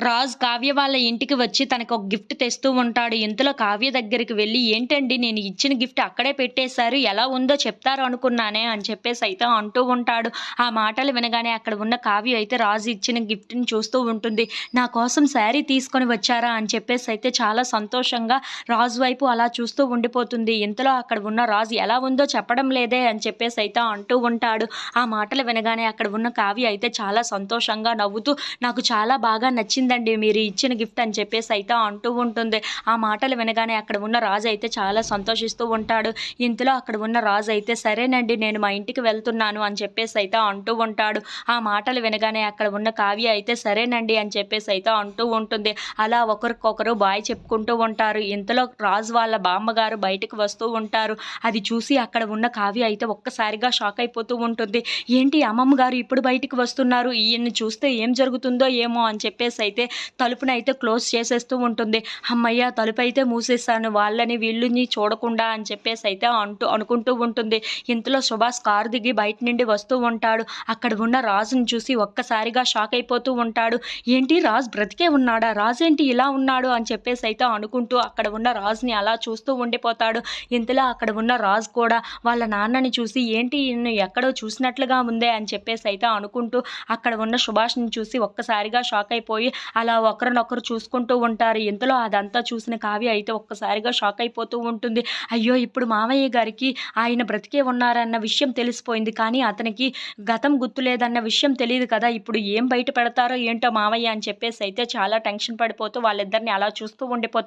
రాజ్ కావ్య వాళ్ళ ఇంటికి వచ్చి తనకొక గిఫ్ట్ తెస్తూ ఉంటాడు. ఇంతలో కావ్య దగ్గరికి వెళ్లి, "ఏంటండి నేను ఇచ్చిన గిఫ్ట్ అక్కడే పెట్టేశారు. ఎలా ఉందో చెప్తారు అనుకున్నానే" అని చెప్పేసైతే అంటూ ఉంటాడు. ఆ మాటలు వినగానే అక్కడ ఉన్న కావ్య అయితే రాజు ఇచ్చిన గిఫ్ట్‌ని చూస్తూ ఉంటుంది. "నా కోసం శారీ తీసుకొని వచ్చారా?" అని చెప్పేసైతే చాలా సంతోషంగా రాజు వైపు అలా చూస్తూ ఉండిపోతుంది. ఇంతలో అక్కడ ఉన్న రాజు, "ఎలా ఉందో చెప్పడం లేదే" అని చెప్పేసైతే అంటూ ఉంటాడు. ఆ మాటలు వినగానే అక్కడ ఉన్న కావ్య అయితే చాలా సంతోషంగా నవ్వుతూ, "నాకు చాలా బాగా నచ్చిందండి మీరు ఇచ్చిన గిఫ్ట్" అని చెప్పేసైతే అంటూ ఉంటుంది. ఆ మాటలు వినగానే అక్కడ ఉన్న రాజు అయితే చాలా సంతోషిస్తూ ఉంటాడు. ఇంతలో అక్కడ ఉన్న రాజు అయితే, "సరేనండి నేను మా ఇంటికి వెళ్తున్నాను" అని చెప్పేసైతే అంటూ ఉంటాడు. ఆ మాటలు వినగానే అక్కడ ఉన్న కావ్య అయితే, "సరేనండి" అని చెప్పేసైతే అంటూ ఉంటుంది. అలా ఒకరికొకరు బాయ్ చెప్పుకుంటూ ఉంటారు. ఇంతలో రాజు వాళ్ళ బామ్మగారు బయటకు వస్తూ ఉంటారు. అది చూసి అక్కడ ఉన్న కావ్య అయితే ఒక్కసారిగా షాక్ అయిపోతూ ఉంటుంది. ఏంటి అమ్మమ్మ గారు ఇప్పుడు బయటికి వస్తున్నారు, ఈయన్ని చూస్తే ఏం జరుగుతుందో ఏమో అని చెప్పేసైతే తలుపునైతే క్లోజ్ చేసేస్తూ ఉంటుంది. హమ్మయ్య! తలుపైతే మూసేశాను వాళ్ళని వీళ్ళని చూడకుండా అని చెప్పేసైతే అనుకుంటూ ఉంటుంది. ఇంతలో సుభాష్ కారు దిగి బయట నుండి వస్తూ ఉంటాడు. అక్కడ ఉన్న రాజుని చూసి ఒక్కసారిగా షాక్ అయిపోతూ ఉంటాడు. ఏంటి రాజు బ్రతికే ఉన్నాడా? రాజేంటి ఇలా ఉన్నాడు అని చెప్పేసైతే అనుకుంటూ అక్కడ ఉన్న రాజుని అలా చూస్తూ ఉండిపోతాడు. ఇంతలో అక్కడ ఉన్న రాజు కూడా వాళ్ళ నాన్నని చూసి, "ఏంటి ఈయన్ని ఎక్కడో చూసినట్లుగా ఉందే" అని చెప్పేసైతే అనుకుంటూ అక్కడ ఉన్న సుభాష్‌ని చూసి ఒక్కసారిగా షాక్ అయిపోయి అలా ఒకరినొకరు చూసుకుంటూ ఉంటారు. ఇంతలో అదంతా చూసిన కావ్య అయితే ఒక్కసారిగా షాక్ అయిపోతూ ఉంటుంది. అయ్యో! ఇప్పుడు మావయ్య గారికి ఆయన బ్రతికే ఉన్నారన్న విషయం తెలిసిపోయింది. కానీ అతనికి గతం గుర్తులేదన్న విషయం తెలీదు కదా! ఇప్పుడు ఏం బయట పెడతారో ఏంటో మావయ్య అని చెప్పేసైతే చాలా టెన్షన్ పడిపోతూ వాళ్ళిద్దరిని అలా చూస్తూ ఉండిపోతుంది.